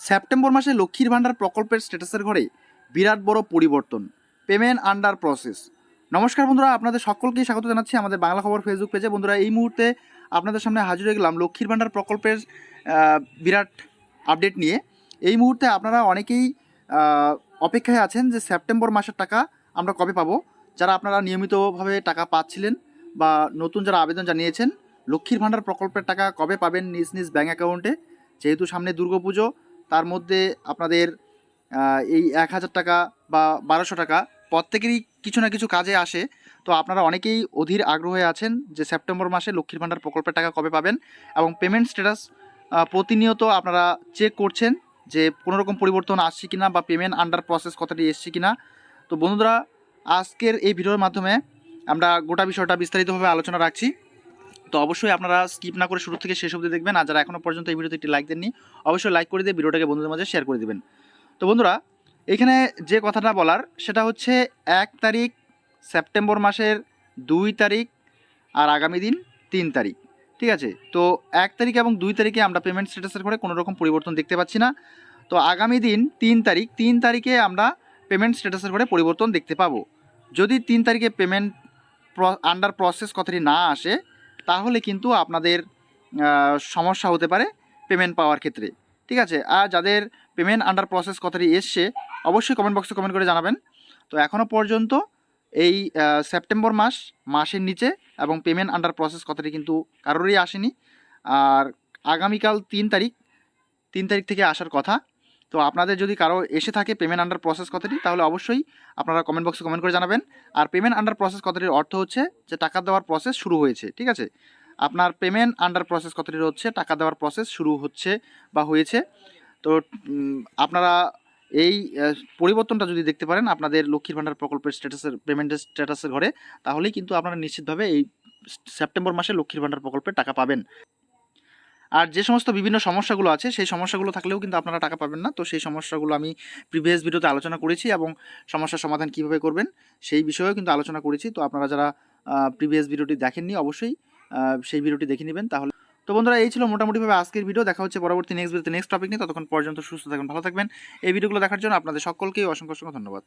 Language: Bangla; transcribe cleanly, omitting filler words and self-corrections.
সেপ্টেম্বর মাসে লক্ষ্মীর ভাণ্ডার প্রকল্পের স্ট্যাটাসের ঘরে বিরাট বড় পরিবর্তন, পেমেন্ট আন্ডার প্রসেস। নমস্কার বন্ধুরা, আপনাদের সকলকেই স্বাগত জানাচ্ছি আমাদের বাংলা খবর ফেসবুক পেজে। বন্ধুরা, এই মুহূর্তে আপনাদের সামনে হাজির হয়ে গেলাম লক্ষ্মীর ভাণ্ডার প্রকল্পের বিরাট আপডেট নিয়ে। এই মুহূর্তে আপনারা অনেকেই অপেক্ষায় আছেন যে সেপ্টেম্বর মাসের টাকা আমরা কবে পাবো। যারা আপনারা নিয়মিতভাবে টাকা পাচ্ছিলেন বা নতুন যারা আবেদন জানিয়েছেন লক্ষ্মীর ভাণ্ডার প্রকল্পের টাকা কবে পাবেন নিজ নিজ ব্যাঙ্ক অ্যাকাউন্টে, যেহেতু সামনে দুর্গাপুজো, তার মধ্যে আপনাদের এই 1,000 টাকা বা 1200 টাকা প্রত্যেকেরই কিছু না কিছু কাজে আসে। তো আপনারা অনেকেই অধীর আগ্রহে আছেন যে সেপ্টেম্বর মাসে লক্ষ্মীর ভাণ্ডার প্রকল্পের টাকা কবে পাবেন, এবং পেমেন্ট স্ট্যাটাস প্রতিনিয়ত আপনারা চেক করছেন যে কোনো রকম পরিবর্তন আসছে কিনা বা পেমেন্ট আন্ডার প্রসেস কথাটি এসছে কিনা। তো বন্ধুরা, আজকের এই ভিডিওর মাধ্যমে আমরা গোটা বিষয়টা বিস্তারিতভাবে আলোচনা রাখছি। তো অবশ্যই আপনারা স্কিপ না করে শুরু থেকে শেষ অবধি দেখবেন। আর যারা এখনও পর্যন্ত এই ভিডিওতে একটি লাইক দেননি, অবশ্যই লাইক করে দিয়ে ভিডিওটাকে বন্ধুদের মাঝে শেয়ার করে দেবেন। তো বন্ধুরা, এখানে যে কথাটা বলার সেটা হচ্ছে 1 তারিখ সেপ্টেম্বর মাসের, 2 তারিখ আর আগামী দিন 3 তারিখ। ঠিক আছে, তো 1 তারিখ এবং 2 তারিখে আমরা পেমেন্ট স্ট্যাটাসের ঘরে কোনো রকম পরিবর্তন দেখতে পাচ্ছি না। তো আগামী দিন 3 তারিখে আমরা পেমেন্ট স্ট্যাটাসের ঘরে পরিবর্তন দেখতে পাবো। যদি 3 তারিখে পেমেন্ট আন্ডার প্রসেস কথাটি না আসে, তাহলে কিন্তু আপনাদের সমস্যা হতে পারে পেমেন্ট পাওয়ার ক্ষেত্রে। ঠিক আছে, আর যাদের পেমেন্ট আন্ডার প্রসেস কথাটি এসছে অবশ্যই কমেন্ট বক্সে কমেন্ট করে জানাবেন। তো এখনও পর্যন্ত এই সেপ্টেম্বর মাসের নিচে এবং পেমেন্ট আন্ডার প্রসেস কথাটি কিন্তু কারোরই আসেনি। আর আগামীকাল 3 তারিখ থেকে আসার কথা। তো আপনাদের যদি কারো এসে থাকে পেমেন্ট আন্ডার প্রসেস কথাটি, তাহলে অবশ্যই আপনারা কমেন্ট বক্সে কমেন্ট করে জানাবেন। আর পেমেন্ট আন্ডার প্রসেস কথাটির অর্থ হচ্ছে যে টাকা দেওয়ার প্রসেস শুরু হয়েছে। ঠিক আছে, আপনার পেমেন্ট আন্ডার প্রসেস কথাটির হচ্ছে টাকা দেওয়ার প্রসেস শুরু হচ্ছে বা হয়েছে। তো আপনারা এই পরিবর্তনটা যদি দেখতে পারেন আপনাদের লক্ষ্মীর ভাণ্ডার প্রকল্পের স্ট্যাটাসের পেমেন্টের স্ট্যাটাসের ঘরে, তাহলেই কিন্তু আপনারা নিশ্চিতভাবে এই সেপ্টেম্বর মাসে লক্ষ্মীর ভাণ্ডার প্রকল্পের টাকা পাবেন। আর যে সমস্ত বিভিন্ন সমস্যাগুলো আছে সেই সমস্যাগুলো থাকলেও কিন্তু আপনারা টাকা পাবেন না। তো সেই সমস্যাগুলো আমি প্রিভিয়াস ভিডিওতে আলোচনা করেছি, এবং সমস্যার সমাধান কীভাবে করবেন সেই বিষয়েও কিন্তু আলোচনা করেছি। তো আপনারা যারা প্রিভিয়াস ভিডিওটি দেখেননি অবশ্যই সেই ভিডিওটি দেখে নেবেন। তাহলে তো বন্ধুরা, এই ছিল মোটামুটিভাবে আজকের ভিডিও। দেখা হচ্ছে পরবর্তী নেক্সট টপিক নিয়ে। ততক্ষণ পর্যন্ত সুস্থ থাকবেন, ভালো থাকবেন। এই ভিডিওগুলো দেখার জন্য আপনাদের সকলকেই অসংখ্য ধন্যবাদ।